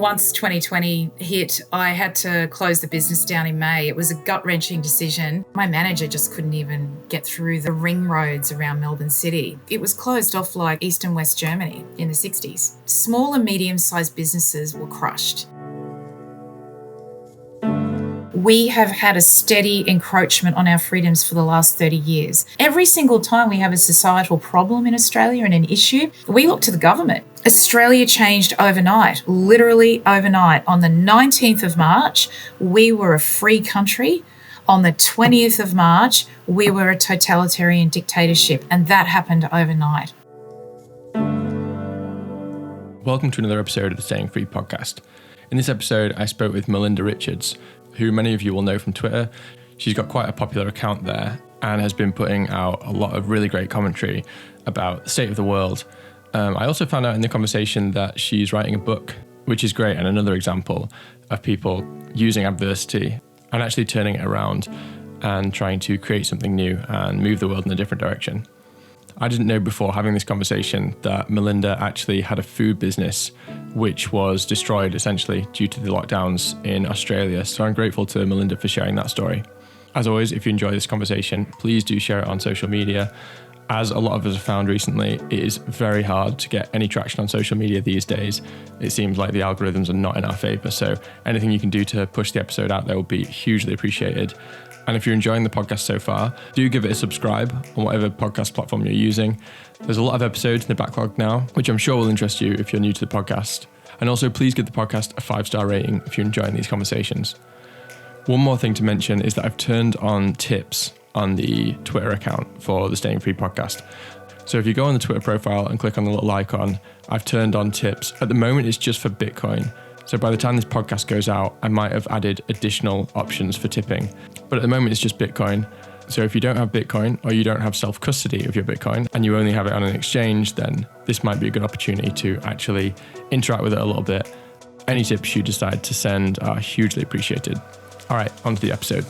Once 2020 hit, I had to close the business down in May. It was a gut-wrenching decision. My manager just couldn't even get through the ring roads around Melbourne City. It was closed off like East and West Germany in the 60s. Small and medium-sized businesses were crushed. We have had a steady encroachment on our freedoms for the last 30 years. Every single time we have a societal problem in Australia and an issue, we look to the government. Australia changed overnight, literally overnight. On the 19th of March, we were a free country. On the 20th of March, we were a totalitarian dictatorship, and that happened overnight. Welcome to another episode of the Staying Free podcast. In this episode, I spoke with Melinda Richards, who many of you will know from Twitter. She's got quite a popular account there and has been putting out a lot of really great commentary about the state of the world. I also found out in the conversation that she's writing a book, which is great, and another example of people using adversity and actually turning it around and trying to create something new and move the world in a different direction. I didn't know before having this conversation that Melinda actually had a food business which was destroyed essentially due to the lockdowns in Australia. So I'm grateful to Melinda for sharing that story. As always, if you enjoy this conversation, please do share it on social media. As a lot of us have found recently, it is very hard to get any traction on social media these days. It seems like the algorithms are not in our favour. So anything you can do to push the episode out there will be hugely appreciated. And if you're enjoying the podcast so far, do give it a subscribe on whatever podcast platform you're using. There's a lot of episodes in the backlog now, which I'm sure will interest you if you're new to the podcast. And also, please give the podcast a 5-star rating if you're enjoying these conversations. One more thing to mention is that I've turned on tips on the Twitter account for the Staying Free podcast. So if you go on the Twitter profile and click on the little icon, I've turned on tips. At the moment, it's just for Bitcoin. So by the time this podcast goes out, I might have added additional options for tipping. But at the moment, it's just Bitcoin. So if you don't have Bitcoin or you don't have self-custody of your Bitcoin and you only have it on an exchange, then this might be a good opportunity to actually interact with it a little bit. Any tips you decide to send are hugely appreciated. All right, on to the episode.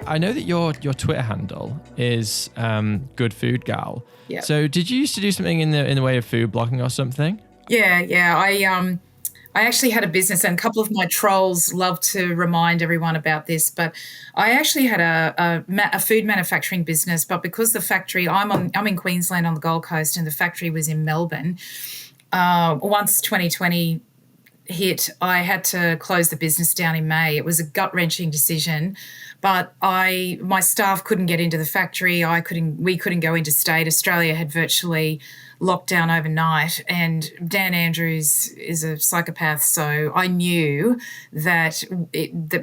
I know that your Twitter handle is Good Food Gal. Yeah. So did you used to do something in the way of food blogging or something? Yeah. I actually had a business, and a couple of my trolls love to remind everyone about this, but I actually had a food manufacturing business, but because the factory, I'm in Queensland on the Gold Coast, and the factory was in Melbourne. Once 2020 hit, I had to close the business down in May. It was a gut-wrenching decision, but my staff couldn't get into the factory. We couldn't go interstate. Australia had virtually locked down overnight, and Dan Andrews is a psychopath, so I knew that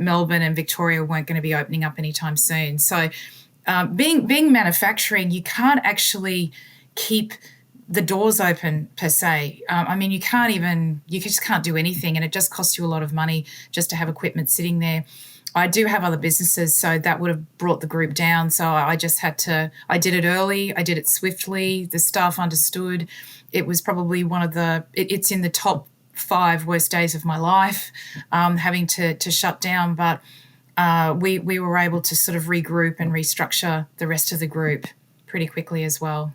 Melbourne and Victoria weren't going to be opening up anytime soon. So being manufacturing, you can't actually keep the doors open per se. You just can't do anything, and it just costs you a lot of money just to have equipment sitting there. I do have other businesses, so that would have brought the group down. So I just had to, I did it early, I did it swiftly, the staff understood. It was probably it's in the top 5 worst days of my life, having to shut down, but we were able to sort of regroup and restructure the rest of the group pretty quickly as well.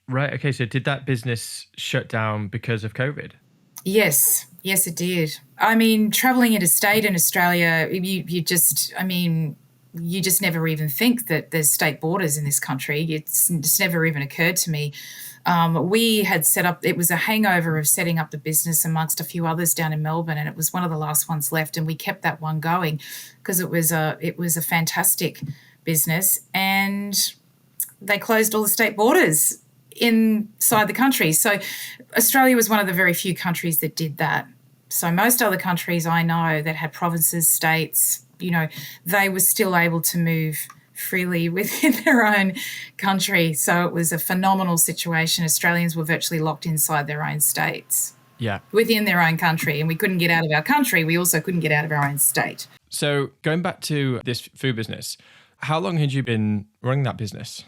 Right, okay, so did that business shut down because of COVID? Yes, it did. I mean, traveling interstate in Australia, you just never even think that there's state borders in this country. It's never even occurred to me. We had set up, it was a hangover of setting up the business amongst a few others down in Melbourne, and it was one of the last ones left, and we kept that one going because it was a fantastic business, and they closed all the state borders inside the country. So Australia was one of the very few countries that did that. So most other countries I know that had provinces, states, they were still able to move freely within their own country. So it was a phenomenal situation. Australians were virtually locked inside their own states. Yeah. Within their own country. And we couldn't get out of our country. We also couldn't get out of our own state. So going back to this food business, how long had you been running that business?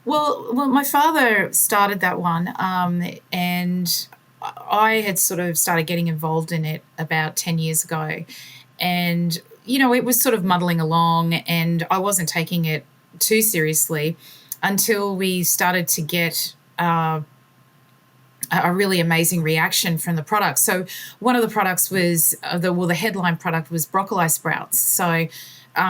Well, my father started that one, and I had sort of started getting involved in it about 10 years ago. And, it was sort of muddling along, and I wasn't taking it too seriously until we started to get a really amazing reaction from the product. So one of the products was, the headline product was broccoli sprouts. So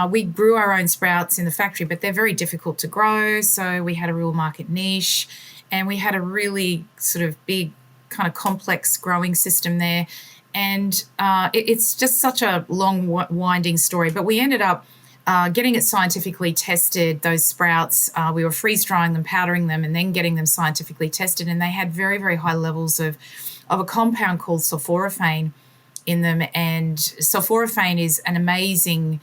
we grew our own sprouts in the factory, but they're very difficult to grow. So we had a real market niche, and we had a really sort of big kind of complex growing system there. And it's just such a long, winding story. But we ended up getting it scientifically tested, those sprouts. We were freeze drying them, powdering them, and then getting them scientifically tested. And they had very, very high levels of a compound called sulforaphane in them. And sulforaphane is an amazing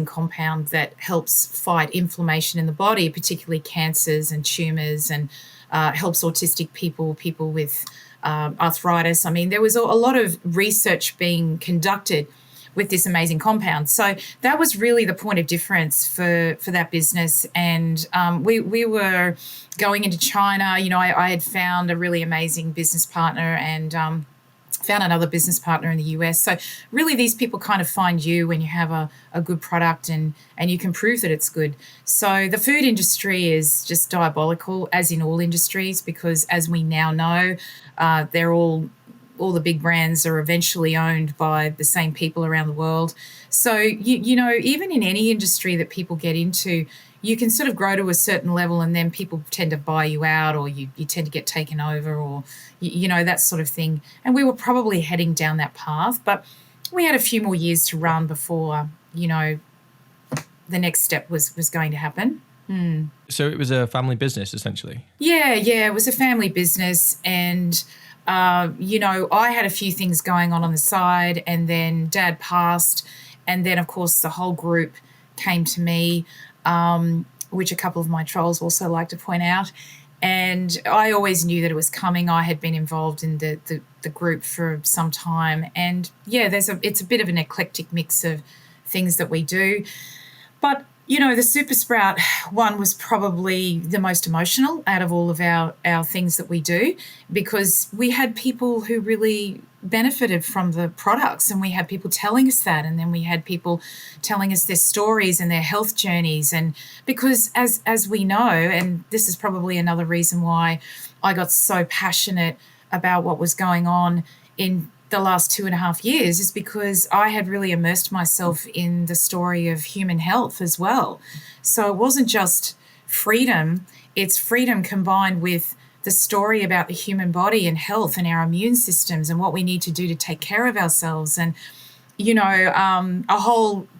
compound that helps fight inflammation in the body, particularly cancers and tumours, and helps autistic people with arthritis. I mean, there was a lot of research being conducted with this amazing compound. So that was really the point of difference for that business. And we were going into China. I had found a really amazing business partner, and found another business partner in the US. So really these people kind of find you when you have a good product and you can prove that it's good. So the food industry is just diabolical, as in all industries, because as we now know, they're all the big brands are eventually owned by the same people around the world. So, even in any industry that people get into, you can sort of grow to a certain level, and then people tend to buy you out, or you tend to get taken over, or, that sort of thing. And we were probably heading down that path, but we had a few more years to run before, the next step was going to happen. So it was a family business, essentially? Yeah, it was a family business. And I had a few things going on the side, and then Dad passed, and then, of course, the whole group came to me, which a couple of my trolls also like to point out. And I always knew that it was coming. I had been involved in the group for some time. And, yeah, it's a bit of an eclectic mix of things that we do. But the Super Sprout one was probably the most emotional out of all of our things that we do, because we had people who really benefited from the products, and we had people telling us that, and then we had people telling us their stories and their health journeys. And because as we know, and this is probably another reason why I got so passionate about what was going on in the last 2.5 years, is because I had really immersed myself in the story of human health as well. So it wasn't just freedom, it's freedom combined with the story about the human body and health and our immune systems and what we need to do to take care of ourselves. And,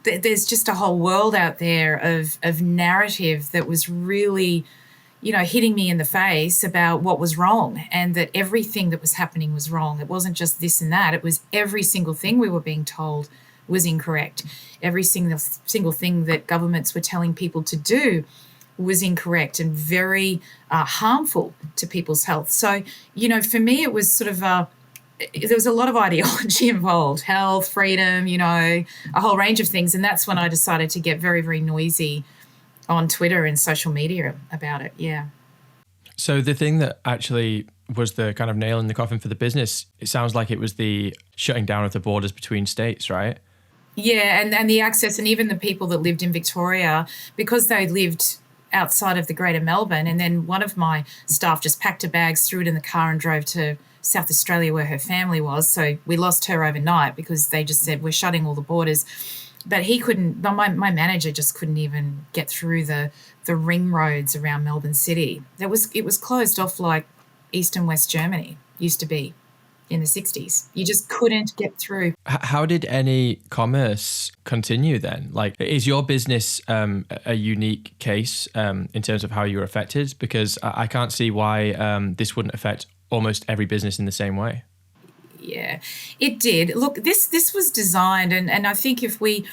there's just a whole world out there of narrative that was really hitting me in the face about what was wrong, and that everything that was happening was wrong. It wasn't just this and that. It was every single thing we were being told was incorrect. Every single thing that governments were telling people to do was incorrect and very harmful to people's health. So, for me, it was sort of there was a lot of ideology involved, health, freedom, a whole range of things. And that's when I decided to get very, very noisy on Twitter and social media about it. Yeah. So the thing that actually was the kind of nail in the coffin for the business, it sounds like it was the shutting down of the borders between states, right? Yeah, and the access, and even the people that lived in Victoria, because they lived outside of the Greater Melbourne, and then one of my staff just packed her bags, threw it in the car and drove to South Australia where her family was. So we lost her overnight because they just said, we're shutting all the borders. But he couldn't, my manager just couldn't even get through the ring roads around Melbourne City. It was closed off like East and West Germany used to be in the 60s. You just couldn't get through. How did any commerce continue then? Like, is your business a unique case in terms of how you were affected? Because I can't see why this wouldn't affect almost every business in the same way. Yeah, it did. Look, this was designed, and I think if we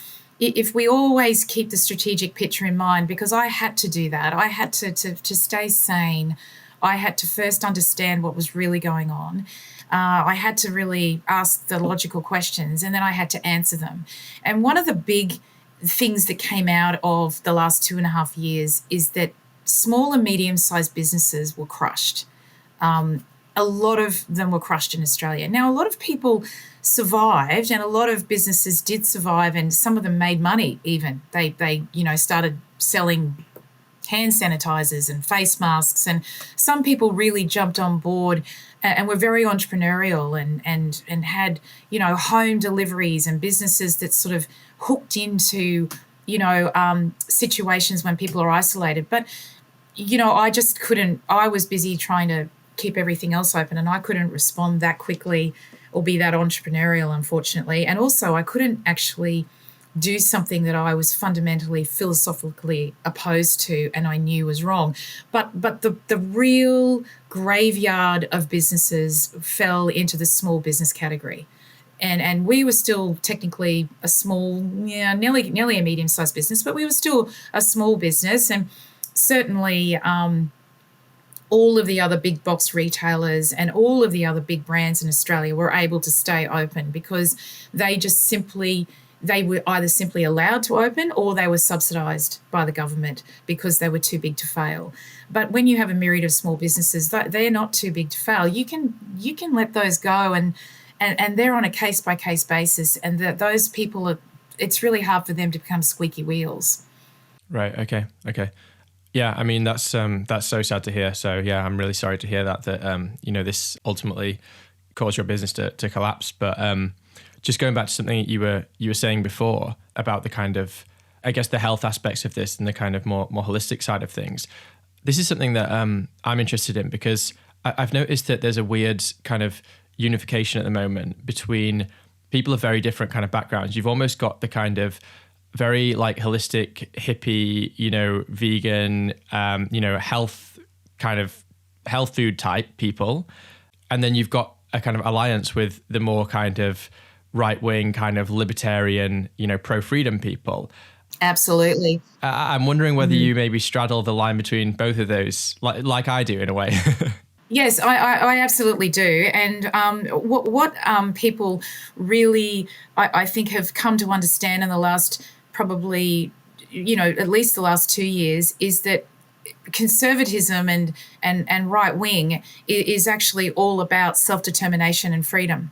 always keep the strategic picture in mind, because I had to do that. I had to stay sane. I had to first understand what was really going on. I had to really ask the logical questions, and then I had to answer them. And one of the big things that came out of the last 2.5 years is that small and medium-sized businesses were crushed. a lot of them were crushed in Australia. Now, a lot of people survived, and a lot of businesses did survive, and some of them made money even. They started selling hand sanitizers and face masks, and some people really jumped on board and were very entrepreneurial and had, home deliveries and businesses that sort of hooked into, situations when people are isolated. But, I just couldn't, I was busy trying to keep everything else open, and I couldn't respond that quickly or be that entrepreneurial, unfortunately. And also I couldn't actually do something that I was fundamentally philosophically opposed to and I knew was wrong. But the real graveyard of businesses fell into the small business category. And we were still technically a small, nearly a medium-sized business, but we were still a small business. And certainly all of the other big box retailers and all of the other big brands in Australia were able to stay open because they were either simply allowed to open or they were subsidised by the government because they were too big to fail. But when you have a myriad of small businesses, they're not too big to fail. You can let those go, and they're on a case-by-case basis, and those people, it's really hard for them to become squeaky wheels. Right, okay. Yeah, I mean, that's so sad to hear. So yeah, I'm really sorry to hear that this ultimately caused your business to collapse. But just going back to something you were saying before about the kind of, I guess, the health aspects of this and the kind of more holistic side of things. This is something that I'm interested in because I've noticed that there's a weird kind of unification at the moment between people of very different kind of backgrounds. You've almost got the kind of very like holistic, hippie, vegan, health food type people. And then you've got a kind of alliance with the more kind of right-wing, kind of libertarian, pro-freedom people. Absolutely. I'm wondering whether you maybe straddle the line between both of those, like I do in a way. Yes, I absolutely do. And what people really, I think, have come to understand in the last probably, at least the last 2 years, is that conservatism and right wing is actually all about self-determination and freedom.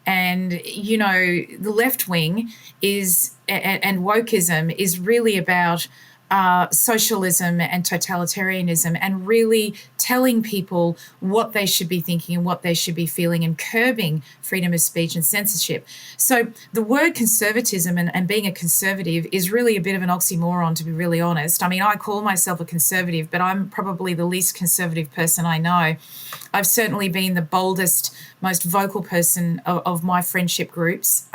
And, the left wing is, and wokeism is really about socialism and totalitarianism, and really telling people what they should be thinking and what they should be feeling, and curbing freedom of speech and censorship. So the word conservatism and being a conservative is really a bit of an oxymoron, to be really honest. I mean, I call myself a conservative, but I'm probably the least conservative person I know. I've certainly been the boldest, most vocal person of my friendship groups.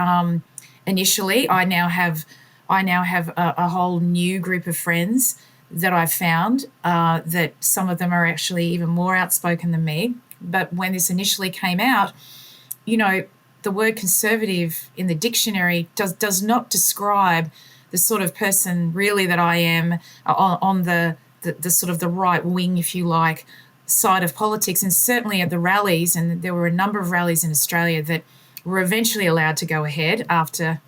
Initially, I now have a whole new group of friends that I've found, that some of them are actually even more outspoken than me. But when this initially came out, the word conservative in the dictionary does not describe the sort of person really that I am on the sort of the right wing, if you like, side of politics. And certainly at the rallies, and there were a number of rallies in Australia that were eventually allowed to go ahead after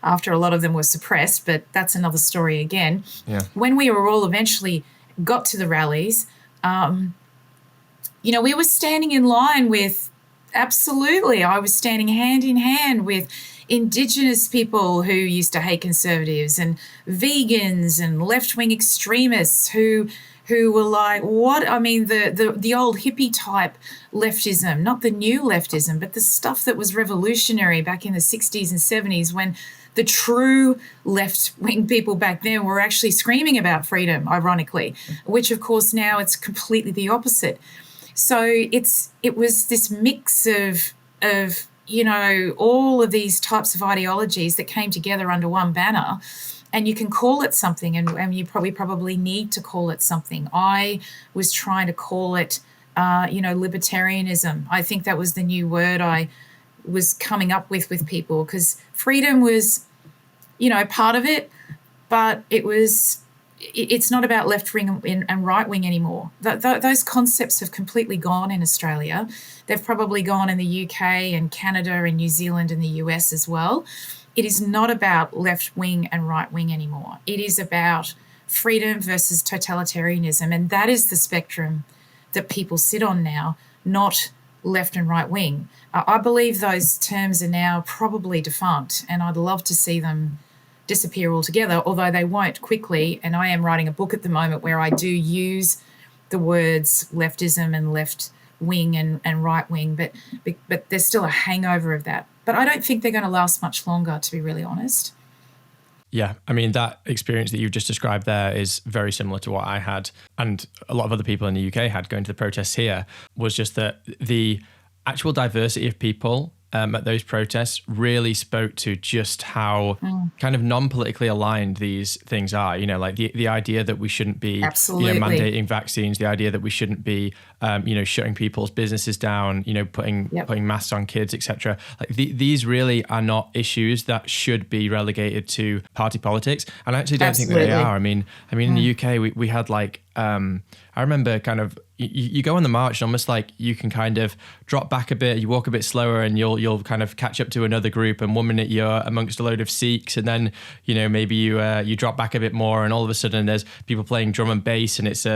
a lot of them were suppressed, but that's another story again. Yeah. When we were all eventually got to the rallies, we were standing in line with, absolutely, I was standing hand in hand with Indigenous people who used to hate conservatives, and vegans and left-wing extremists who were like, what? I mean, the old hippie type leftism, not the new leftism, but the stuff that was revolutionary back in the 60s and 70s, when the true left-wing people back then were actually screaming about freedom, ironically, which, of course, now it's completely the opposite. So it was this mix of all of these types of ideologies that came together under one banner. And you can call it something, and you probably need to call it something. I was trying to call it, libertarianism. I think that was the new word I was coming up with people, because freedom was, part of it, but it's not about left wing and right wing anymore. Those concepts have completely gone in Australia. They've probably gone in the UK and Canada and New Zealand and the US as well. It is not about left wing and right wing anymore. It is about freedom versus totalitarianism. And that is the spectrum that people sit on now. not left and right wing. I believe those terms are now probably defunct, and I'd love to see them disappear altogether, although they won't quickly. And I am writing a book at the moment where I do use the words leftism and left wing and right wing, but there's still a hangover of that. But I don't think they're going to last much longer, to be really honest. Yeah, I mean, that experience that you've just described there is very similar to what I had and a lot of other people in the UK had going to the protests here, was just that the actual diversity of people at those protests really spoke to just how kind of non-politically aligned these things are. You know, like the idea that we shouldn't be mandating vaccines, the idea that we shouldn't be shutting people's businesses down, putting masks on kids, etc. Like these really are not issues that should be relegated to party politics, and I actually don't think that they are. I mean in the UK we had like I remember kind of you go on the march and almost like you can kind of drop back a bit, you walk a bit slower, and you'll kind of catch up to another group, and 1 minute you're amongst a load of Sikhs, and then maybe you drop back a bit more, and all of a sudden there's people playing drum and bass, and it's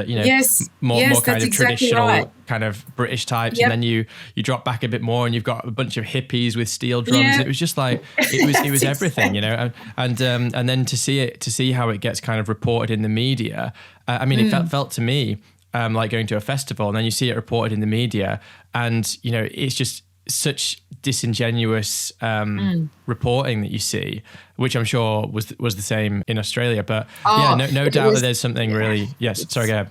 more kind of traditional kind of British types, and then you drop back a bit more, and you've got a bunch of hippies with steel drums. And it was just like it was everything, and then to see how it gets kind of reported in the media. I mean, it felt to me like going to a festival, and then you see it reported in the media, and it's just such disingenuous reporting that you see, which I'm sure was the same in Australia. But no doubt that there's something really. Yes, sorry, go ahead.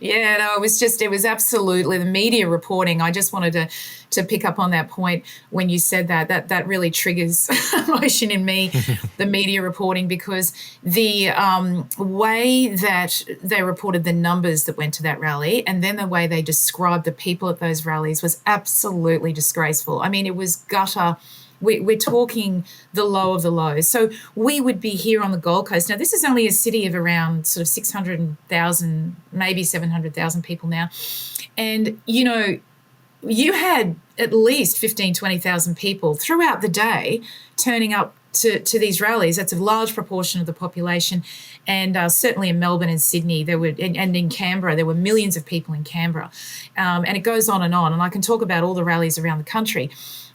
Yeah, no, it was absolutely the media reporting. I just wanted to pick up on that point when you said that really triggers emotion in me, the media reporting, because the way that they reported the numbers that went to that rally, and then the way they described the people at those rallies, was absolutely disgraceful. I mean, it was gutter. We're talking the low of the low. So we would be here on the Gold Coast. Now, this is only a city of around sort of 600,000, maybe 700,000 people now. And, you had at least 15, 20,000 people throughout the day turning up to these rallies. That's a large proportion of the population. And certainly in Melbourne and Sydney, and in Canberra, there were millions of people in Canberra. And it goes on. And I can talk about all the rallies around the country.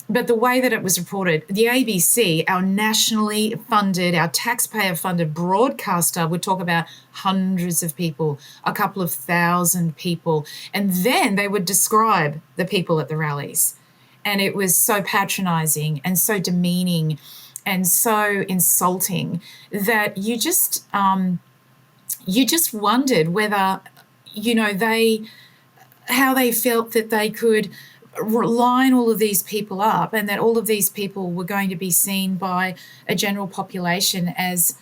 But the way that it was reported, the ABC, our nationally funded, our taxpayer-funded broadcaster, would talk about hundreds of people, a couple of thousand people, and then they would describe the people at the rallies. And it was so patronising and so demeaning and so insulting that you just wondered whether, how they felt that they could line all of these people up, and that all of these people were going to be seen by a general population as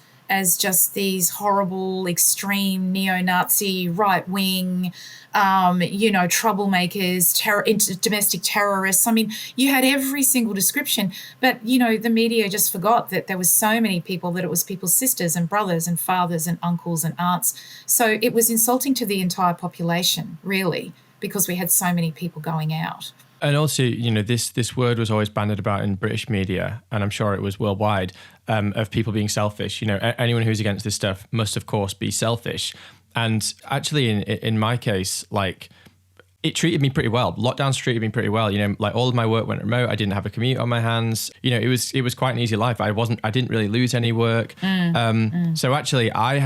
just horrible, extreme neo-Nazi, right-wing, troublemakers, domestic terrorists. I mean, you had every single description, but, the media just forgot that there was so many people, that it was people's sisters and brothers and fathers and uncles and aunts. So it was insulting to the entire population, really, because we had so many people going out. And also, this word was always bandied about in British media, and I'm sure it was worldwide, of people being selfish. Anyone who's against this stuff must, of course, be selfish. And actually, in my case, like, it treated me pretty well. Lockdowns treated me pretty well. Like, all of my work went remote. I didn't have a commute on my hands. It was quite an easy life. I didn't really lose any work. So actually, I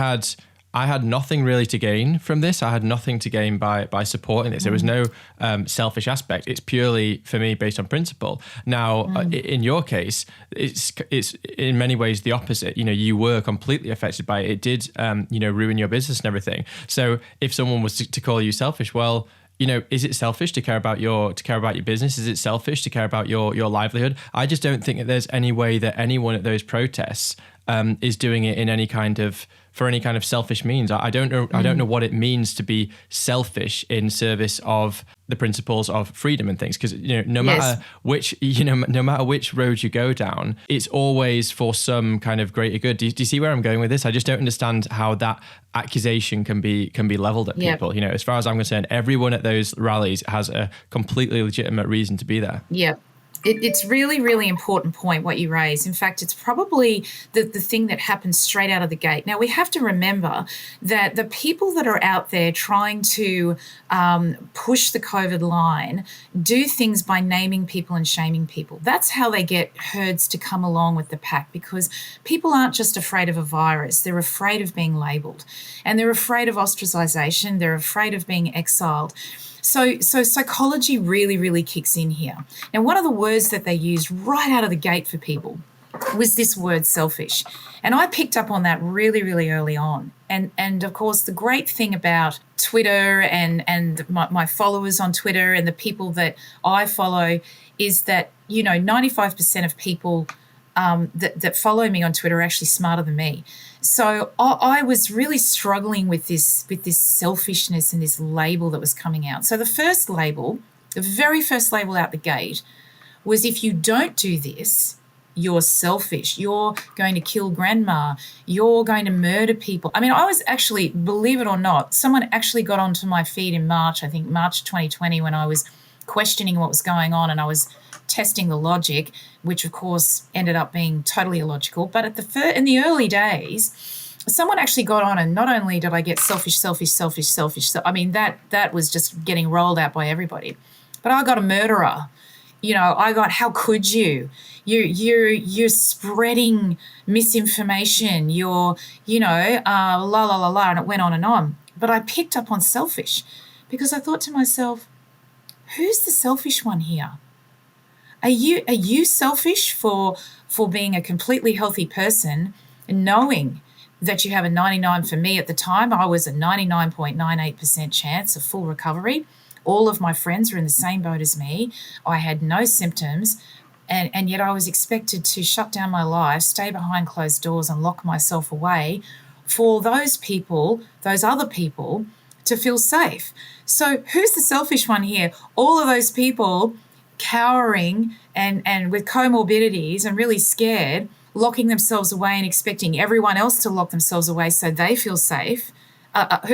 had nothing really to gain from this. I had nothing to gain by supporting this. There was no selfish aspect. It's purely, for me, based on principle. Now, in your case, it's in many ways the opposite. You were completely affected by it. It did, ruin your business and everything. So if someone was to call you selfish, well, is it selfish to care about your business? Is it selfish to care about your livelihood? I just don't think that there's any way that anyone at those protests is doing it in for any kind of selfish means. I don't know. I don't know what it means to be selfish in service of the principles of freedom and things. Because no matter which road you go down, it's always for some kind of greater good. Do you see where I'm going with this? I just don't understand how that accusation can be leveled at people. As far as I'm concerned, everyone at those rallies has a completely legitimate reason to be there. Yeah. It's really, really important point what you raise. In fact, it's probably the thing that happens straight out of the gate. Now, we have to remember that the people that are out there trying to push the COVID line do things by naming people and shaming people. That's how they get herds to come along with the pack, because people aren't just afraid of a virus. They're afraid of being labelled, and they're afraid of ostracisation. They're afraid of being exiled. So psychology really, really kicks in here. Now, one of the words that they used right out of the gate for people was this word selfish. And I picked up on that really, really early on. And of course, the great thing about Twitter and my followers on Twitter and the people that I follow is that, 95% of people that follow me on Twitter are actually smarter than me. So I was really struggling with this selfishness and this label that was coming out. So the very first label out the gate was, if you don't do this, you're selfish. You're going to kill grandma. You're going to murder people. I mean, I was actually, believe it or not, someone actually got onto my feed in March 2020, when I was questioning what was going on, and I was testing the logic, which of course ended up being totally illogical. But in the early days, someone actually got on, and not only did I get selfish. I mean, that was just getting rolled out by everybody. But I got a murderer. I got, how could you? You're spreading misinformation. You're, la la la la, and it went on and on. But I picked up on selfish, because I thought to myself, who's the selfish one here? Are you selfish for being a completely healthy person, knowing that you have a 99, for me at the time, I was a 99.98% chance of full recovery. All of my friends were in the same boat as me. I had no symptoms, and yet I was expected to shut down my life, stay behind closed doors, and lock myself away for those other people to feel safe. So who's the selfish one here? All of those people cowering and with comorbidities and really scared, locking themselves away and expecting everyone else to lock themselves away so they feel safe.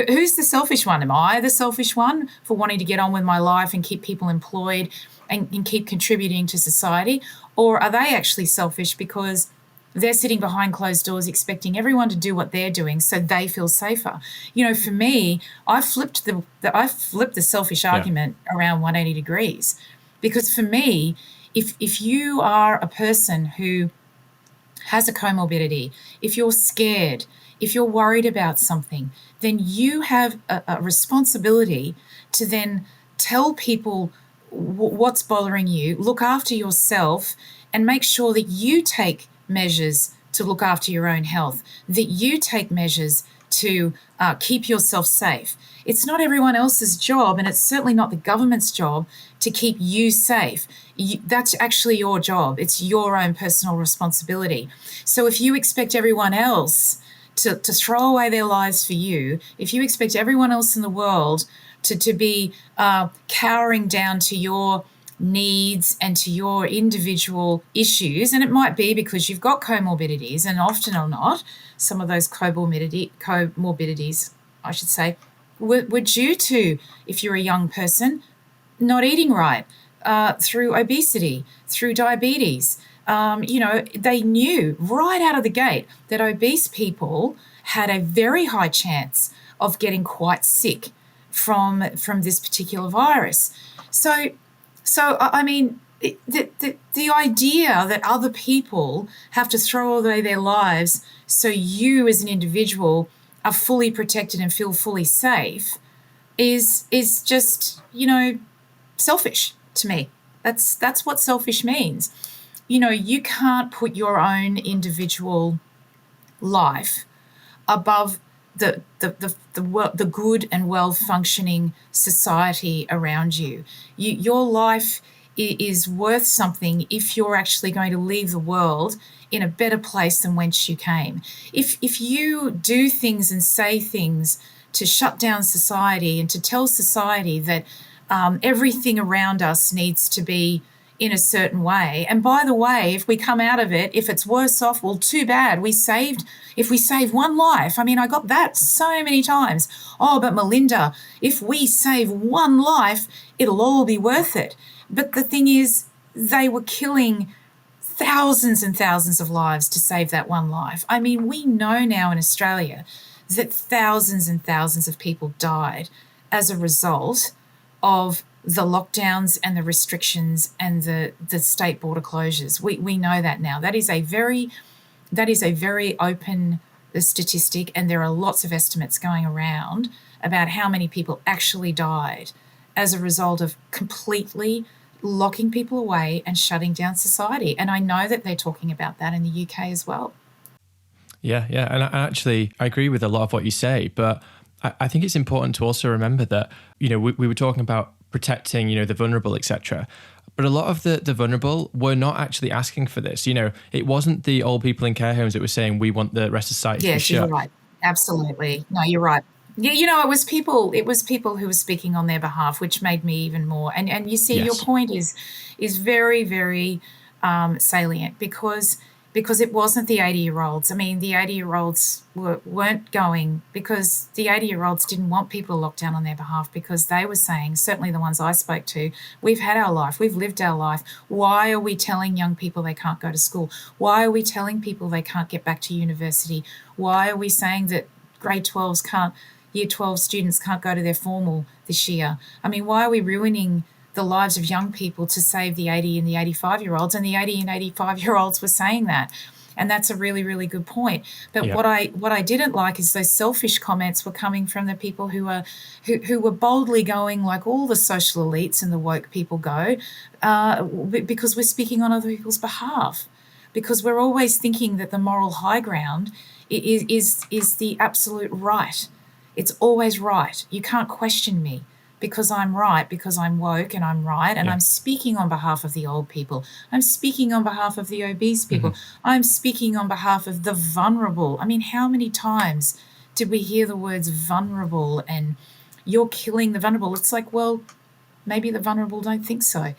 Who's the selfish one? Am I the selfish one for wanting to get on with my life and keep people employed and keep contributing to society? Or are they actually selfish because they're sitting behind closed doors expecting everyone to do what they're doing so they feel safer? For me, I flipped the selfish argument around 180 degrees. Because for me, if you are a person who has a comorbidity, if you're scared, if you're worried about something, then you have a responsibility to then tell people what's bothering you, look after yourself, and make sure that you take measures to look after your own health, that you take measures to keep yourself safe. It's not everyone else's job, and it's certainly not the government's job to keep you safe. That's actually your job. It's your own personal responsibility. So if you expect everyone else to throw away their lives for you, if you expect everyone else in the world to be cowering down to your needs and to your individual issues, and it might be because you've got comorbidities, and often or not, some of those comorbidities, I should say, were due to, if you're a young person, not eating right, through obesity, through diabetes. They knew right out of the gate that obese people had a very high chance of getting quite sick from this particular virus. So I mean, the idea that other people have to throw away their lives so you as an individual are fully protected and feel fully safe is just, selfish to me. That's what selfish means. You can't put your own individual life above the good and well-functioning society around you. Your life is worth something if you're actually going to leave the world in a better place than whence you came. If you do things and say things to shut down society and to tell society that everything around us needs to be in a certain way. And by the way, if we come out of it, if it's worse off, well, too bad. If we save one life, I mean, I got that so many times. Oh, but Melinda, if we save one life, it'll all be worth it. But the thing is, they were killing thousands and thousands of lives to save that one life. I mean, we know now in Australia that thousands and thousands of people died as a result of the lockdowns and the restrictions and the state border closures. We know that now. That is a very open statistic, and there are lots of estimates going around about how many people actually died as a result of completely locking people away and shutting down society. And I know that they're talking about that in the UK as well. Yeah. And I agree with a lot of what you say, but I think it's important to also remember that, we were talking about protecting, the vulnerable, etc. But a lot of the vulnerable were not actually asking for this. It wasn't the old people in care homes that were saying, we want the rest of society to be shut. Yes, you're right. Absolutely. No, you're right. Yeah, it was people who were speaking on their behalf, which made me even more. And you see, Your point is very, very salient because it wasn't the 80-year-olds. I mean, the 80-year-olds weren't going because the 80-year-olds didn't want people locked down on their behalf, because they were saying, certainly the ones I spoke to, we've had our life, we've lived our life. Why are we telling young people they can't go to school? Why are we telling people they can't get back to university? Why are we saying that Year 12 students can't go to their formal this year? I mean, why are we ruining the lives of young people to save the 80 and the 85-year-olds? And the 80 and 85-year-olds were saying that. And that's a really, really good point. But what I didn't like is those selfish comments were coming from the people who were boldly going like all the social elites and the woke people go, because we're speaking on other people's behalf. Because we're always thinking that the moral high ground is the absolute right. It's always right. You can't question me because I'm right, because I'm woke and I'm right, and I'm speaking on behalf of the old people. I'm speaking on behalf of the obese people. Mm-hmm. I'm speaking on behalf of the vulnerable. I mean, how many times did we hear the words vulnerable and you're killing the vulnerable? It's like, well, maybe the vulnerable don't think so.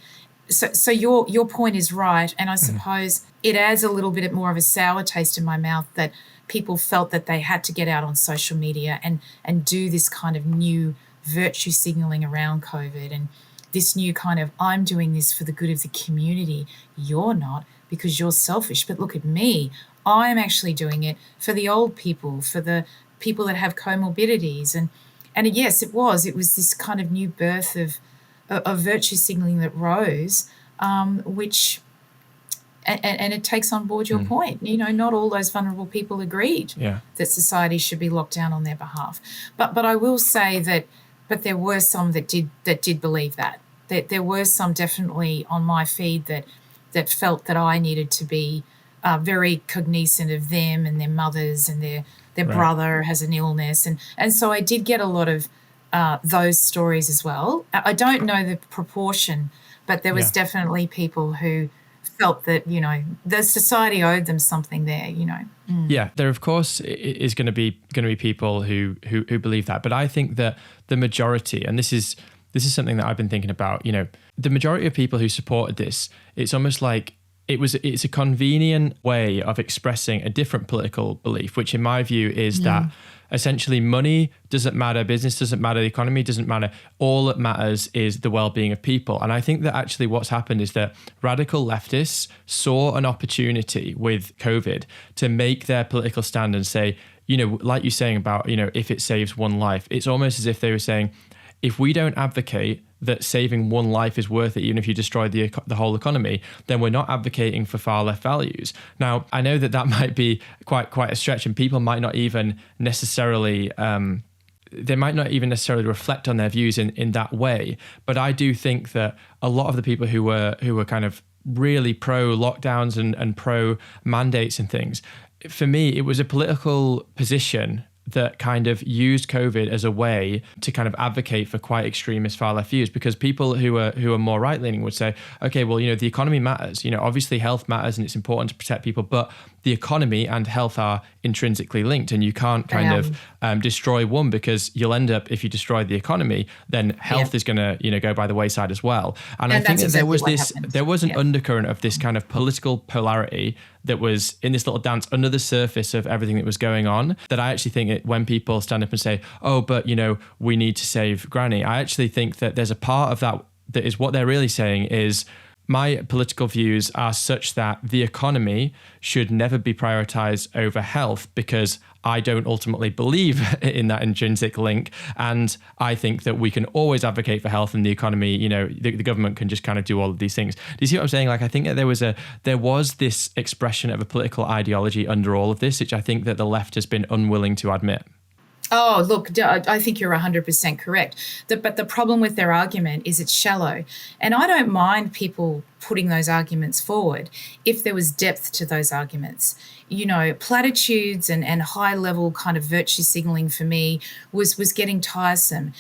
So your point is right, and I suppose it adds a little bit more of a sour taste in my mouth that people felt that they had to get out on social media and do this kind of new virtue signaling around COVID and this new kind of, I'm doing this for the good of the community. You're not, because you're selfish. But look at me. I'm actually doing it for the old people, for the people that have comorbidities. And yes, it was this kind of new birth of virtue signaling that rose, which... And it takes on board your point. Not all those vulnerable people agreed that society should be locked down on their behalf. But I will say that there were some that did believe that. That there were some definitely on my feed that felt that I needed to be very cognizant of them and their mothers and their brother has an illness. And so I did get a lot of those stories as well. I don't know the proportion, but there was definitely people who felt that, the society owed them something there, Yeah, there of course is going to be people who believe that, but I think that the majority, and this is something that I've been thinking about, the majority of people who supported this, it's almost like it's a convenient way of expressing a different political belief, which in my view is that essentially money doesn't matter, business doesn't matter, the economy doesn't matter. All that matters is the well-being of people. And I think that actually what's happened is that radical leftists saw an opportunity with COVID to make their political stand and say, like you're saying about, if it saves one life, it's almost as if they were saying, if we don't advocate that saving one life is worth it, even if you destroy the whole economy, then we're not advocating for far left values. Now, I know that might be quite a stretch, and people might not even necessarily reflect on their views in that way. But I do think that a lot of the people who were kind of really pro lockdowns and pro mandates and things, for me, it was a political position that kind of used COVID as a way to kind of advocate for quite extremist far left views, because people who are more right leaning would say, okay, well, the economy matters, obviously health matters and it's important to protect people, but the economy and health are intrinsically linked, and you can't kind of destroy one, because you'll end up, if you destroy the economy, then health is going to go by the wayside as well. And I think that there was an undercurrent of this kind of political polarity that was in this little dance under the surface of everything that was going on, that I actually think when people stand up and say, oh, but we need to save Granny, I actually think that there's a part of that is what they're really saying is, my political views are such that the economy should never be prioritized over health, because I don't ultimately believe in that intrinsic link. And I think that we can always advocate for health, and the economy, the government can just kind of do all of these things. Do you see what I'm saying? Like, I think that there was this expression of a political ideology under all of this, which I think that the left has been unwilling to admit. Oh, look, I think you're 100% correct. But the problem with their argument is it's shallow. And I don't mind people putting those arguments forward if there was depth to those arguments. Platitudes and high-level kind of virtue signaling for me was getting tiresome.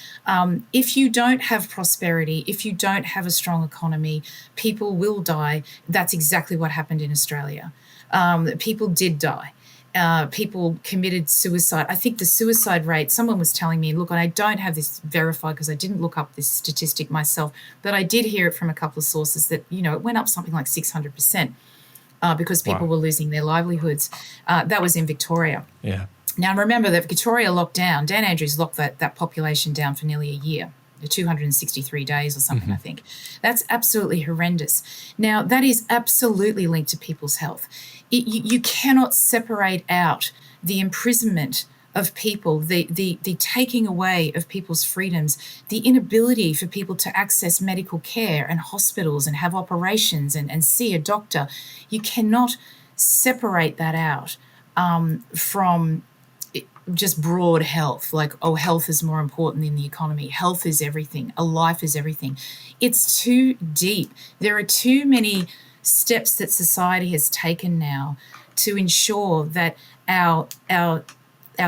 If you don't have prosperity, if you don't have a strong economy, people will die. That's exactly what happened in Australia. People did die. People committed suicide. I think the suicide rate, someone was telling me, look, and I don't have this verified because I didn't look up this statistic myself, but I did hear it from a couple of sources that, it went up something like 600% because people were losing their livelihoods. That was in Victoria. Yeah. Now, remember that Victoria locked down, Dan Andrews locked that population down for nearly a year. 263 days or something, I think. That's absolutely horrendous. Now, that is absolutely linked to people's health. You cannot separate out the imprisonment of people, the taking away of people's freedoms, the inability for people to access medical care and hospitals and have operations and see a doctor. You cannot separate that out from just broad health, like, health is more important than the economy. Health is everything. A life is everything. It's too deep. There are too many steps that society has taken now to ensure that our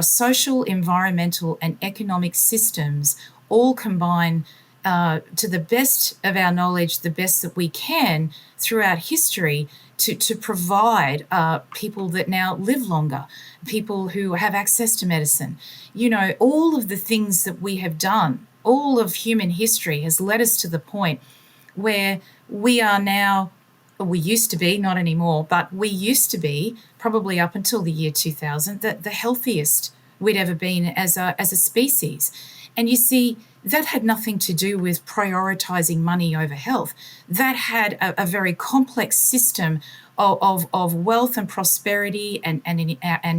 social, environmental, and economic systems all combine to the best of our knowledge, the best that we can throughout history to provide people that now live longer, people who have access to medicine. All of the things that we have done, all of human history has led us to the point where we are now, we used to be, not anymore, but we used to be, probably up until the year 2000, the healthiest we'd ever been as a species. And you see, that had nothing to do with prioritizing money over health. That had a very complex system of wealth and prosperity and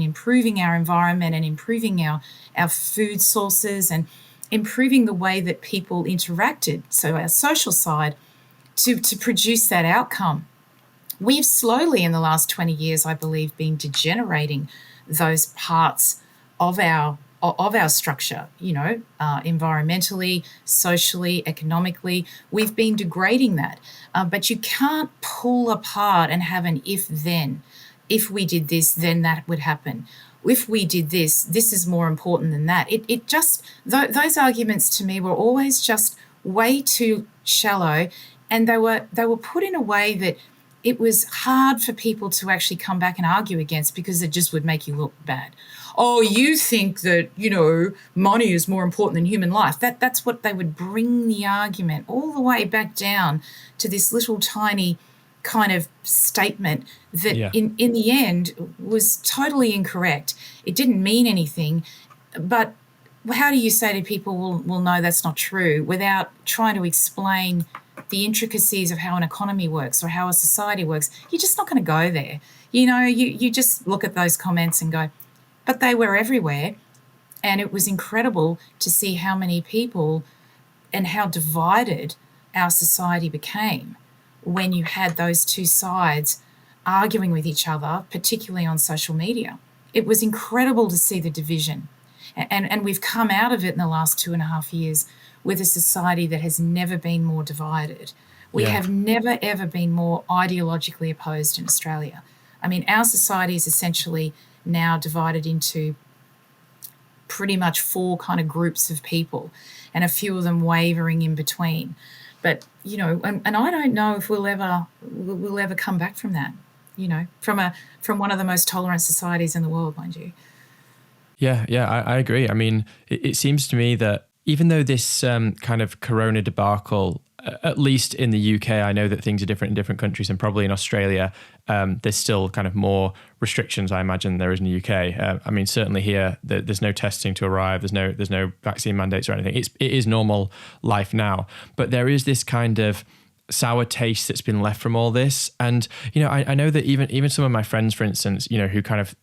improving our environment and improving our food sources and improving the way that people interacted, so our social side, to produce that outcome. We've slowly in the last 20 years, I believe, been degenerating those parts of our structure, environmentally, socially, economically. We've been degrading that. But you can't pull apart and have an if-then. If we did this, then that would happen. If we did this, this is more important than that. Those arguments to me were always just way too shallow, and they were put in a way that it was hard for people to actually come back and argue against, because it just would make you look bad. Oh, you think that, money is more important than human life. That's what they would bring the argument all the way back down to this little tiny kind of statement that in the end was totally incorrect. It didn't mean anything. But how do you say to people, well, no, that's not true, without trying to explain the intricacies of how an economy works or how a society works? You're just not going to go there. You just look at those comments and go, but they were everywhere. And it was incredible to see how many people and how divided our society became when you had those two sides arguing with each other, particularly on social media. It was incredible to see the division. And we've come out of it in the last 2.5 years with a society that has never been more divided. We have never, ever been more ideologically opposed in Australia. I mean, our society is essentially now divided into pretty much 4 kind of groups of people, and a few of them wavering in between. But, and I don't know if we'll ever come back from that, from one of the most tolerant societies in the world, mind you. Yeah, I agree. I mean, it seems to me that even though this kind of corona debacle, at least in the UK, I know that things are different in different countries, and probably in Australia, there's still kind of more restrictions, I imagine, there is in the UK. I mean, certainly here, there's no testing to arrive. There's no vaccine mandates or anything. It is normal life now. But there is this kind of sour taste that's been left from all this. And, I know that even some of my friends, for instance, who kind of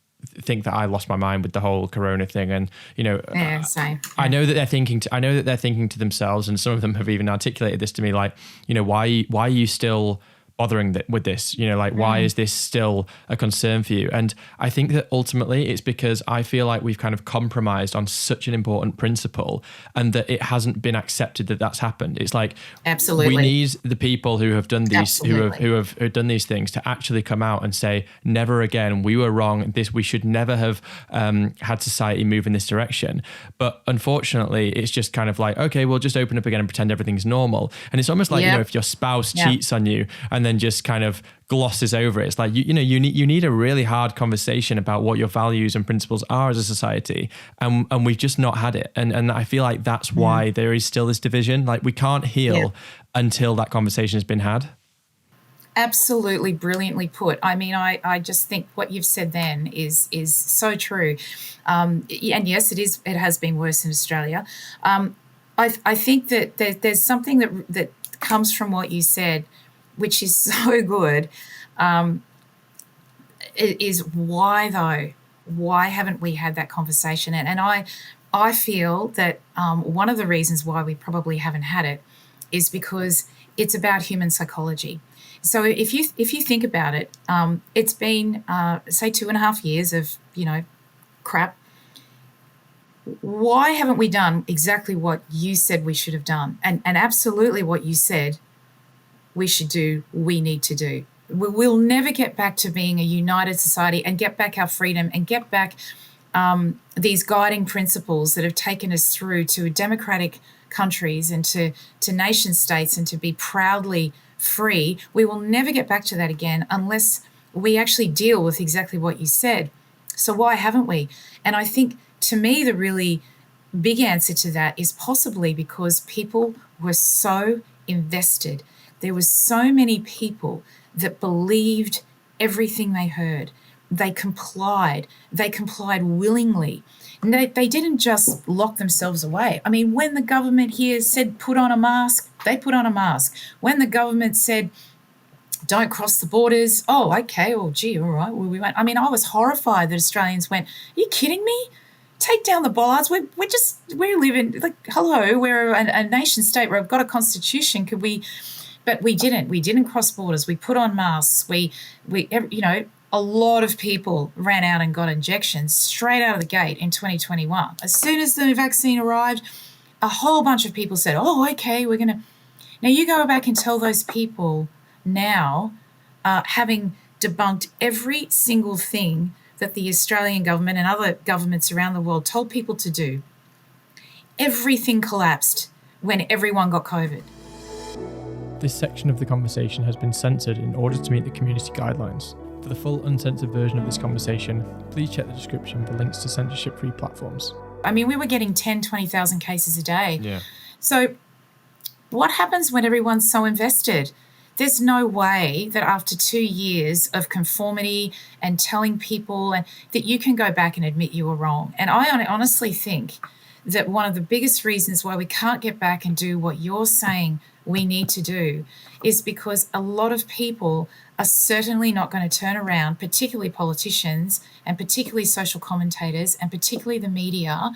think that I lost my mind with the whole corona thing. And, Yeah, same. I know that they're thinking to themselves, and some of them have even articulated this to me, like, why are you still bothering with this? Why is this still a concern for you? And I think that ultimately it's because I feel like we've kind of compromised on such an important principle, and that it hasn't been accepted that that's happened. It's like, absolutely, we need the people who have done these, who have done these things, to actually come out and say, never again, we were wrong. We should never have had society move in this direction. But unfortunately, it's just kind of like, okay, we'll just open up again and pretend everything's normal. And it's almost like, if your spouse cheats on you and then just kind of glosses over it, it's like, you need a really hard conversation about what your values and principles are as a society, and we've just not had it. And I feel like that's why there is still this division. Like, we can't heal until that conversation has been had. Absolutely brilliantly put. I mean, I just think what you've said then is so true. And yes, it has been worse in Australia. I think that there's something that comes from what you said, which is so good, is why, though? Why haven't we had that conversation? And I feel that one of the reasons why we probably haven't had it is because it's about human psychology. So if you think about it, it's been, say, 2.5 years of, crap. Why haven't we done exactly what you said we should have done? And absolutely what you said we should do, we need to do. We'll never get back to being a united society and get back our freedom and get back these guiding principles that have taken us through to democratic countries and to nation states and to be proudly free. We will never get back to that again unless we actually deal with exactly what you said. So why haven't we? And I think, to me, the really big answer to that is possibly because people were so invested. There were so many people that believed everything they heard. They complied. They complied willingly. And they didn't just lock themselves away. I mean, when the government here said put on a mask, they put on a mask. When the government said don't cross the borders, oh, okay, well, gee, all right, well, we went. I mean, I was horrified that Australians went, are you kidding me? Take down the bollards. We live in, like, hello, we're a nation state where we've got a constitution. But we didn't. We didn't cross borders. We put on masks. A lot of people ran out and got injections straight out of the gate in 2021. As soon as the vaccine arrived, a whole bunch of people said, oh, okay, we're going to. Now, you go back and tell those people now, having debunked every single thing that the Australian government and other governments around the world told people to do. Everything collapsed when everyone got COVID. This section of the conversation has been censored in order to meet the community guidelines. For the full uncensored version of this conversation, please check the description for links to censorship-free platforms. I mean, we were getting 10, 20,000 cases a day. Yeah. So what happens when everyone's so invested? There's no way that after 2 years of conformity and telling people that you can go back and admit you were wrong. And I honestly think that one of the biggest reasons why we can't get back and do what you're saying we need to do is because a lot of people are certainly not going to turn around, particularly politicians and particularly social commentators and particularly the media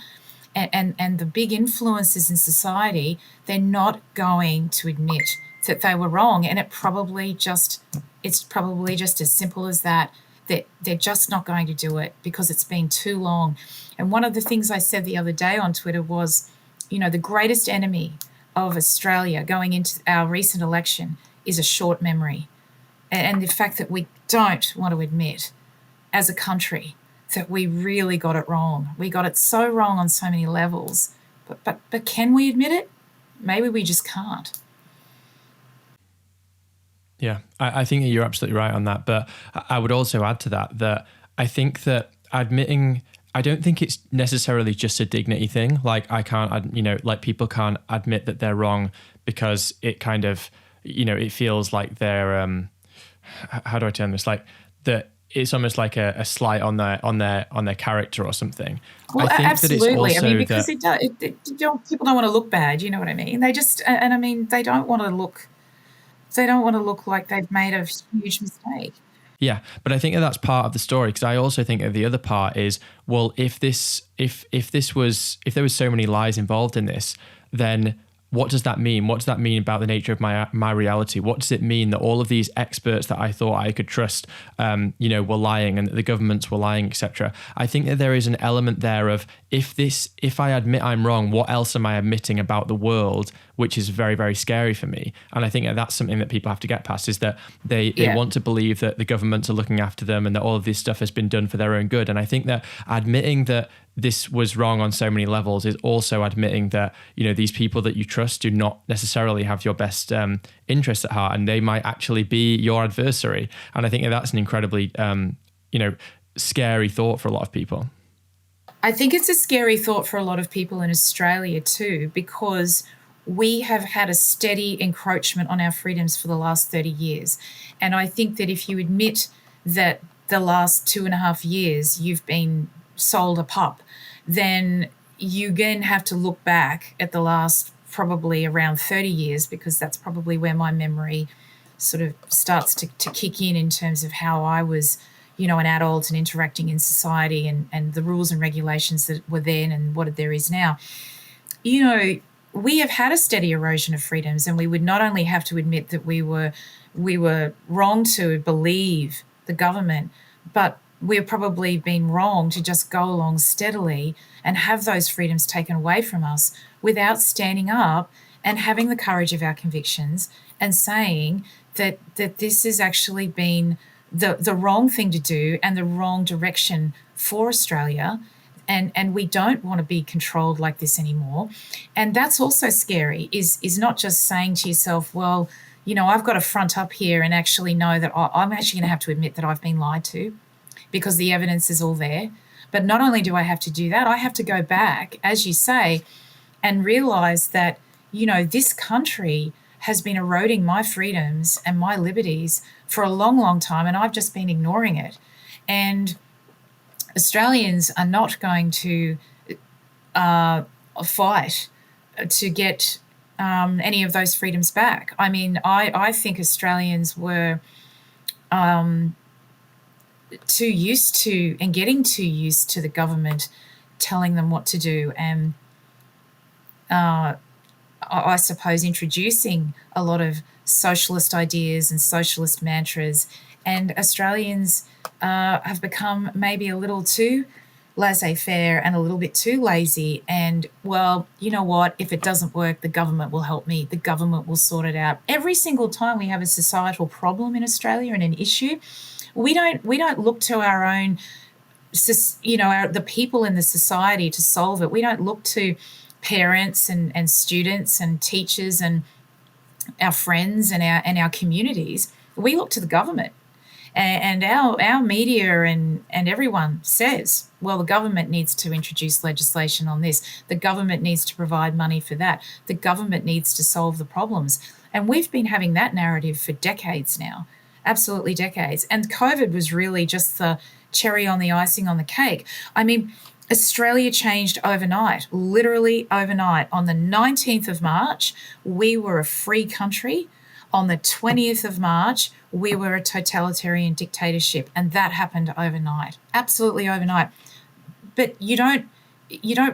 and the big influencers in society. They're not going to admit that they were wrong. And it's probably just as simple as that. They're just not going to do it because it's been too long. And one of the things I said the other day on Twitter was, the greatest enemy of Australia going into our recent election is a short memory. And the fact that we don't want to admit as a country that we really got it wrong. We got it so wrong on so many levels. But can we admit it? Maybe we just can't. Yeah, I think that you're absolutely right on that. But I would also add to that I think that admitting, I don't think it's necessarily just a dignity thing. Like, I can't, people can't admit that they're wrong because it kind of, it feels like they're, how do I term this? Like that it's almost like a slight on their character or something. Well, I think absolutely. That it's also because people don't want to look bad. You know what I mean? They just, they don't want to look They don't want to look like they've made a huge mistake. Yeah, but I think that that's part of the story, because I also think that the other part is, well, if there was so many lies involved in this, then what does that mean? What does that mean about the nature of my reality? What does it mean that all of these experts that I thought I could trust, were lying, and that the governments were lying, etc.? I think that there is an element there of, if I admit I'm wrong, what else am I admitting about the world, which is very, very scary for me. And I think that that's something that people have to get past, is that they want to believe that the governments are looking after them and that all of this stuff has been done for their own good. And I think that admitting that this was wrong on so many levels is also admitting that, these people that you trust do not necessarily have your best interests at heart, and they might actually be your adversary. And I think that that's an incredibly, scary thought for a lot of people. I think it's a scary thought for a lot of people in Australia too, because we have had a steady encroachment on our freedoms for the last 30 years. And I think that if you admit that the last 2.5 years you've been sold a pup, then you again have to look back at the last probably around 30 years, because that's probably where my memory sort of starts to kick in terms of how I was, an adult and interacting in society, and the rules and regulations that were then and what there is now. We have had a steady erosion of freedoms, and we would not only have to admit that we were wrong to believe the government, but we've probably been wrong to just go along steadily and have those freedoms taken away from us without standing up and having the courage of our convictions and saying that this has actually been the wrong thing to do and the wrong direction for Australia. And we don't want to be controlled like this anymore. And that's also scary, is not just saying to yourself, well, I've got to front up here and actually know that I'm actually going to have to admit that I've been lied to, because the evidence is all there. But not only do I have to do that, I have to go back, as you say, and realise that, this country has been eroding my freedoms and my liberties for a long, long time, and I've just been ignoring it. And Australians are not going to fight to get any of those freedoms back. I mean, I think Australians were too used to, and getting too used to, the government telling them what to do, and I suppose introducing a lot of socialist ideas and socialist mantras. And Australians have become maybe a little too laissez-faire and a little bit too lazy. And, well, you know what? If it doesn't work, the government will help me. The government will sort it out. Every single time we have a societal problem in Australia and an issue, we don't look to our own, the people in the society to solve it. We don't look to parents and students and teachers and our friends and our communities. We look to the government. And our media and everyone says, well, the government needs to introduce legislation on this. The government needs to provide money for that. The government needs to solve the problems. And we've been having that narrative for decades now, absolutely decades. And COVID was really just the cherry on the icing on the cake. I mean, Australia changed overnight, literally overnight. On the 19th of March, we were a free country. On the 20th of March, we were a totalitarian dictatorship, and that happened overnight, absolutely overnight. But you don't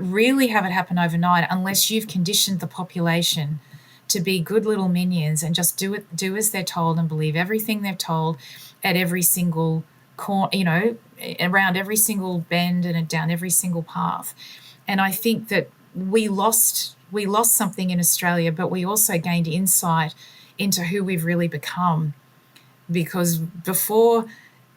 really have it happen overnight unless you've conditioned the population to be good little minions and just do as they're told and believe everything they're told at every single corner, around every single bend and down every single path. And I think that we lost something in Australia, but we also gained insight into who we've really become. Because before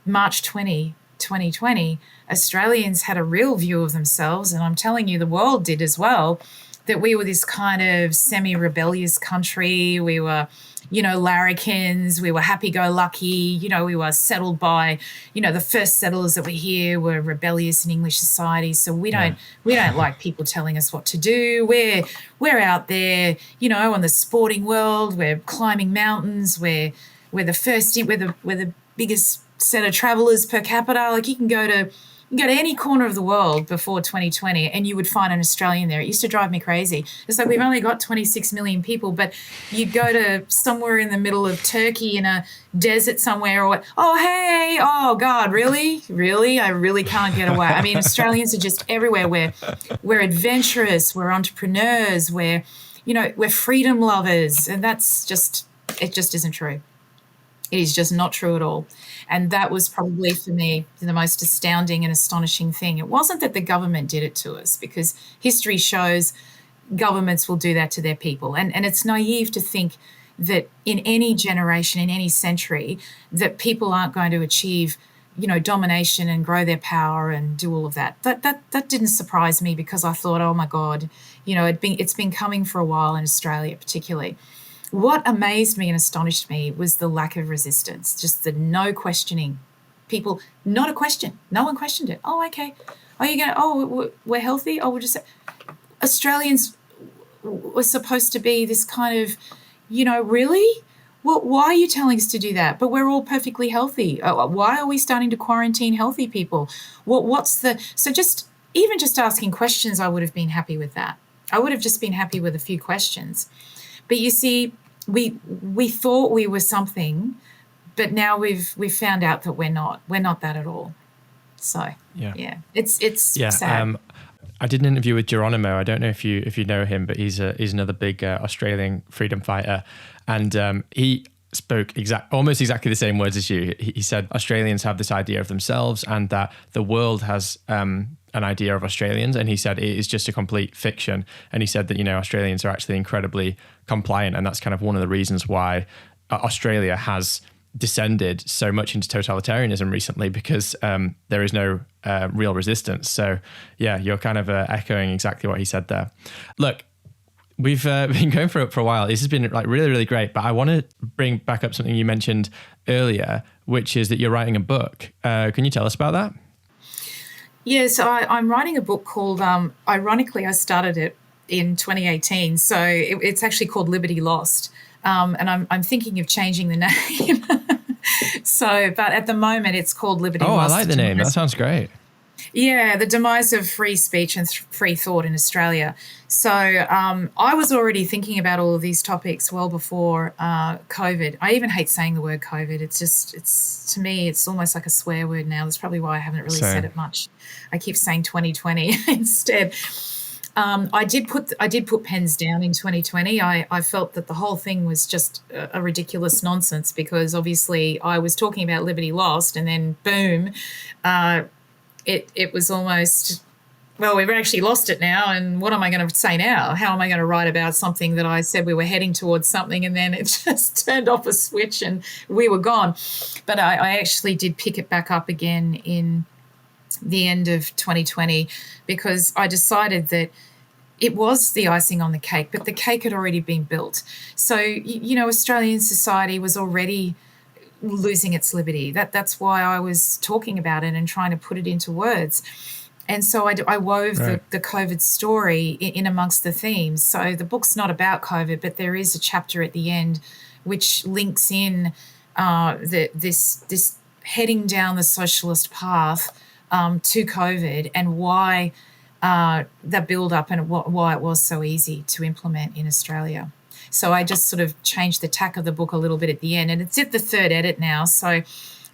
March 2020, Australians had a real view of themselves, and I'm telling you, the world did as well, that we were this kind of semi-rebellious country. We were, larrikins, we were happy-go-lucky, we were settled by, the first settlers that were here were rebellious in English society. So we don't like people telling us what to do. We're out there, on the sporting world, we're climbing mountains, we're the biggest set of travellers per capita. Like, you can go to You go to any corner of the world before 2020 and you would find an Australian there. It used to drive me crazy. It's like we've only got 26 million people, but you go to somewhere in the middle of Turkey in a desert somewhere or, oh, hey, oh, God, really? Really? I really can't get away. I mean, Australians are just everywhere. We're adventurous. We're entrepreneurs. We're freedom lovers. And it just isn't true. It is just not true at all. And that was probably for me the most astounding and astonishing thing. It wasn't that the government did it to us, because history shows governments will do that to their people. And it's naive to think that in any generation, in any century, that people aren't going to achieve, domination and grow their power and do all of that. That didn't surprise me, because I thought, oh my God, it's been coming for a while in Australia particularly. What amazed me and astonished me was the lack of resistance, just the no questioning. People, not a question. No one questioned it. Oh, okay. Are you going to, we're healthy? Oh, we'll just say, Australians were supposed to be this kind of, really? Well, why are you telling us to do that? But we're all perfectly healthy. Why are we starting to quarantine healthy people? So even just asking questions, I would have been happy with that. I would have just been happy with a few questions. But you see, we thought we were something, but now we've found out that we're not. We're not that at all. So yeah, it's sad. I did an interview with Geronimo. I don't know if you know him, but he's another big Australian freedom fighter, and he spoke almost exactly the same words as you. He said Australians have this idea of themselves, and that the world has an idea of Australians, and he said it is just a complete fiction. And he said that Australians are actually incredibly compliant, and that's kind of one of the reasons why Australia has descended so much into totalitarianism recently, because there is no real resistance. So yeah, you're kind of echoing exactly what he said there. Look, we've been going for a while. This has been like really, really great, but I want to bring back up something you mentioned earlier, which is that you're writing a book. Can you tell us about that? Yes, I'm writing a book called, ironically, I started it in 2018. So it's actually called Liberty Lost. And I'm thinking of changing the name. But at the moment it's called Liberty Lost. Oh, I like the name. That sounds great. Yeah, the demise of free speech and free thought in Australia. So I was already thinking about all of these topics well before COVID. I even hate saying the word COVID. It's to me, it's almost like a swear word now. That's probably why I haven't really said it much. I keep saying 2020 instead. I did put pens down in 2020. I felt that the whole thing was just a ridiculous nonsense, because obviously I was talking about Liberty Lost, and then boom, it was almost, well, we've actually lost it now, and what am I going to say now? How am I going to write about something that I said we were heading towards something, and then it just turned off a switch and we were gone? But I actually did pick it back up again in the end of 2020, because I decided that it was the icing on the cake, but the cake had already been built. So, Australian society was already losing its liberty. That's why I was talking about it and trying to put it into words. And so I wove the COVID story in amongst the themes. So the book's not about COVID, but there is a chapter at the end which links in this heading down the socialist path to COVID, and why the build-up and why it was so easy to implement in Australia. So I just sort of changed the tack of the book a little bit at the end, and it's at the third edit now. So,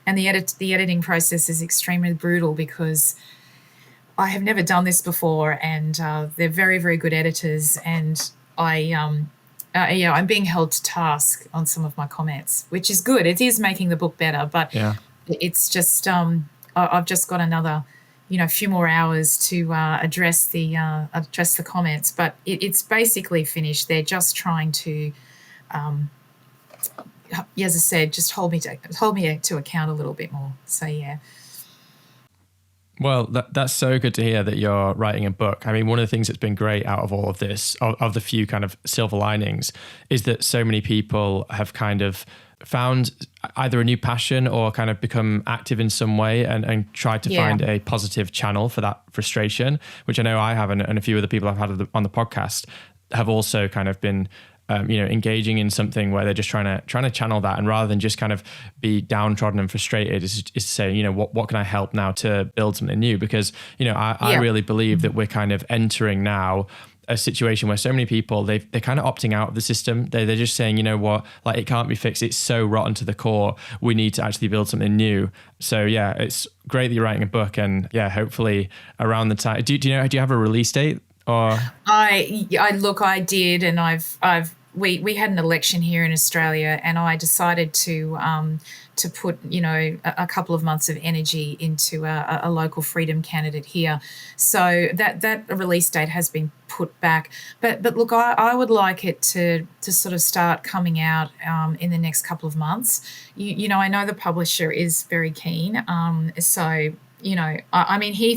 and the editing process is extremely brutal, because I have never done this before, and they're very, very good editors, and I'm being held to task on some of my comments, which is good. It is making the book better, but it's just I've just got another few more hours to address the comments, but it's basically finished. They're just trying to, as I said, just hold me to account a little bit more. So yeah. Well, that's so good to hear that you're writing a book. I mean, one of the things that's been great out of all of this, of the few kind of silver linings, is that so many people have kind of found either a new passion or kind of become active in some way and tried to find a positive channel for that frustration, which I know I have, and a few other people I've had on the podcast have also kind of been engaging in something where they're just trying to channel that, and rather than just kind of be downtrodden and frustrated, is to say, what can I help now to build something new? Because I really believe that we're kind of entering now a situation where so many people, they're kind of opting out of the system. They're just saying, like, it can't be fixed. It's so rotten to the core. We need to actually build something new. So yeah, it's great that you're writing a book, and yeah, hopefully around the time. Do you have a release date? Or I did, and we had an election here in Australia, and I decided to put a couple of months of energy into a local freedom candidate here. So that release date has been put back. But look, I would like it to sort of start coming out in the next couple of months. I know the publisher is very keen. So I mean, he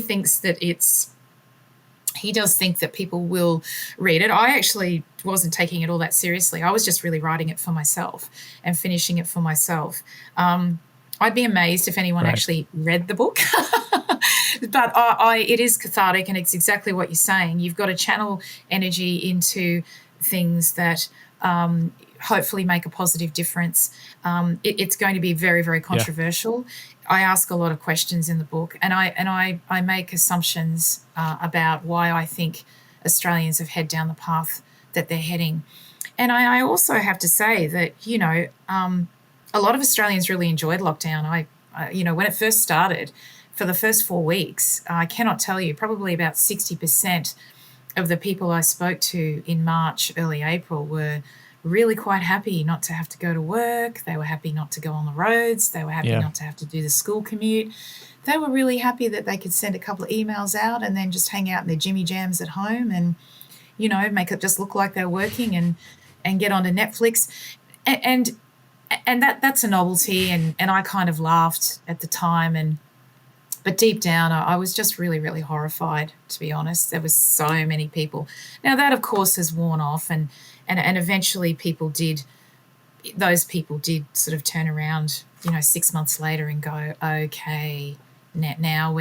does think that people will read it. I actually wasn't taking it all that seriously. I was just really writing it for myself and finishing it for myself. I'd be amazed if anyone actually read the book. But it is cathartic, and it's exactly what you're saying. You've got to channel energy into things that hopefully make a positive difference. It's going to be very, very controversial. Yeah. I ask a lot of questions in the book, and I make assumptions about why I think Australians have head down the path that they're heading. And I also have to say that, a lot of Australians really enjoyed lockdown. When it first started, for the first 4 weeks, I cannot tell you, probably about 60% of the people I spoke to in March, early April were really quite happy not to have to go to work. They were happy not to go on the roads. They were happy not to have to do the school commute. They were really happy that they could send a couple of emails out and then just hang out in their Jimmy Jams at home and, make it just look like they're working and get onto Netflix. And that's a novelty. And I kind of laughed at the time. But deep down, I was just really, really horrified, to be honest. There was so many people. Now, that, of course, has worn off, and eventually those people did sort of turn around, 6 months later and go, okay, now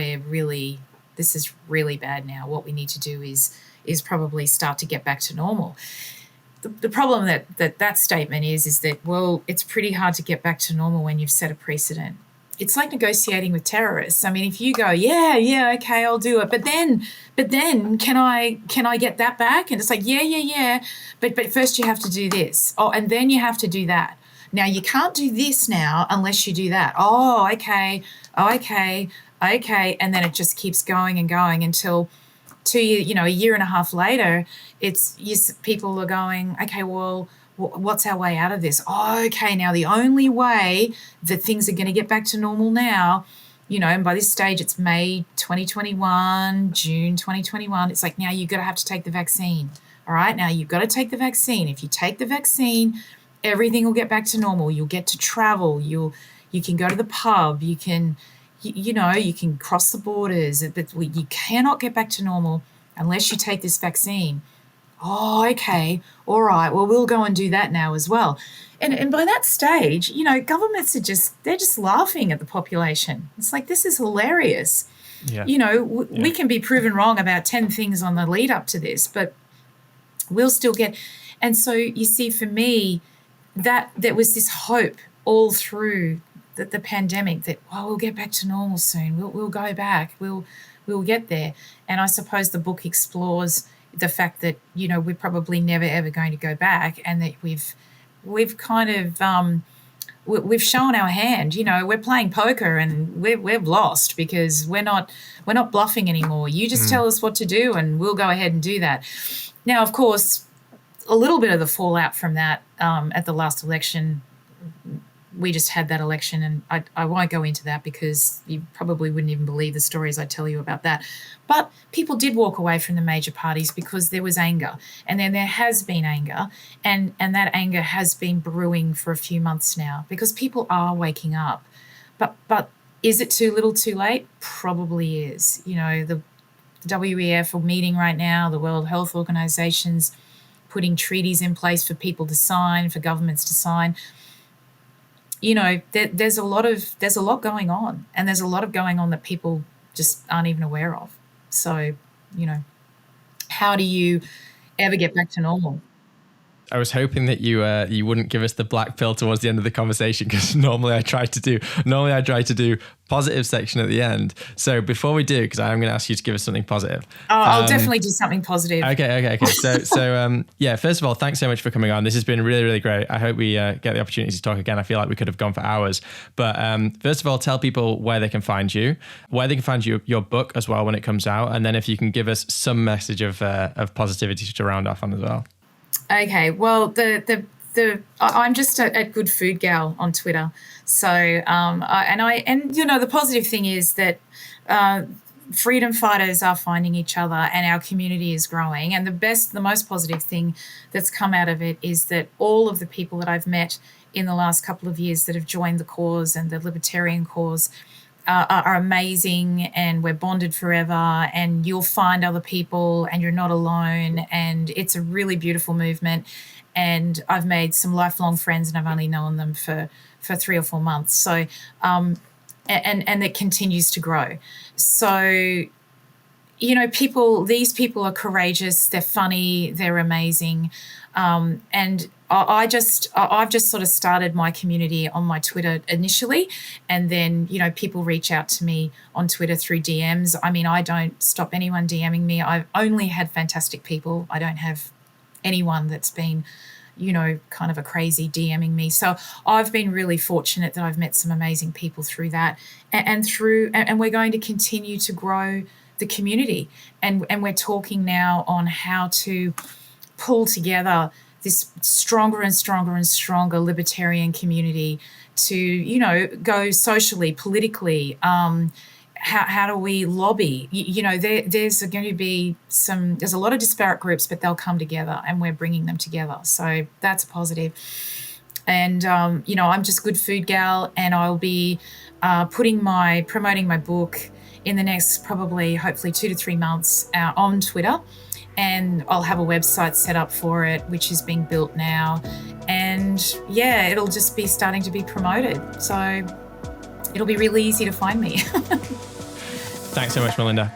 this is really bad now. What we need to do is probably start to get back to normal. The problem that statement is that, well, it's pretty hard to get back to normal when you've set a precedent. It's like negotiating with terrorists. I mean, if you go, yeah, okay, I'll do it. But then can I get that back? And it's like, yeah. But first you have to do this. Oh, and then you have to do that. Now you can't do this now unless you do that. Oh, okay. And then it just keeps going and going until a year and a half later, people are going, okay, well, what's our way out of this? Oh, okay, now the only way that things are going to get back to normal now, and by this stage it's May 2021, June 2021, it's like, now you've got to have to take the vaccine. All right, now you've got to take the vaccine. If you take the vaccine, everything will get back to normal. You'll get to travel. You can go to the pub. You can, you can cross the borders. But you cannot get back to normal unless you take this vaccine. Oh, okay. All right. Well, we'll go and do that now as well. And by that stage, governments they're just laughing at the population. It's like, this is hilarious. Yeah. We can be proven wrong about 10 things on the lead up to this, but we'll still get. And so you see, for me, that there was this hope all through the pandemic that, we'll get back to normal soon. We'll go back. We'll get there. And I suppose the book explores the fact that, we're probably never, ever going to go back, and that we've kind of, we've shown our hand. We're playing poker and we've lost because we're not bluffing anymore. You just tell us what to do and we'll go ahead and do that. Now, of course, a little bit of the fallout from that at the last election, we just had that election, and I won't go into that because you probably wouldn't even believe the stories I tell you about that. But people did walk away from the major parties because there was anger, and then there has been anger, and that anger has been brewing for a few months now because people are waking up. But is it too little too late? Probably is. The WEF are meeting right now, the World Health Organization's putting treaties in place for people to sign, for governments to sign. There's a lot going on, and there's a lot of going on that people just aren't even aware of. So, how do you ever get back to normal? I was hoping that you wouldn't give us the black pill towards the end of the conversation, because normally I try to do positive section at the end. So before we do, because I'm going to ask you to give us something positive. I'll definitely do something positive. Okay. So yeah, first of all, thanks so much for coming on. This has been really, really great. I hope we get the opportunity to talk again. I feel like we could have gone for hours. But first of all, tell people where they can find you, where they can find your book as well when it comes out, and then if you can give us some message of positivity to round off on as well. Okay, well, I'm just a good food gal on Twitter. So, the positive thing is that freedom fighters are finding each other and our community is growing. And the most positive thing that's come out of it is that all of the people that I've met in the last couple of years that have joined the cause and the libertarian cause are amazing, and we're bonded forever, and you'll find other people and you're not alone, and it's a really beautiful movement. And I've made some lifelong friends, and I've only known them for 3 or 4 months. So, and it continues to grow. So, these people are courageous, they're funny, they're amazing. And I've just sort of started my community on my Twitter initially, and then, people reach out to me on Twitter through DMs. I mean, I don't stop anyone DMing me. I've only had fantastic people. I don't have anyone that's been, kind of a crazy DMing me. So I've been really fortunate that I've met some amazing people through that, and we're going to continue to grow the community. And we're talking now on how to pull together this stronger and stronger and stronger libertarian community to, go socially, politically. How do we lobby? There's going to be there's a lot of disparate groups, but they'll come together, and we're bringing them together. So that's a positive. And, I'm just good food gal, and I'll be promoting my book in the next hopefully 2 to 3 months on Twitter. And I'll have a website set up for it, which is being built now. And yeah, it'll just be starting to be promoted. So it'll be really easy to find me. Thanks so much, Melinda.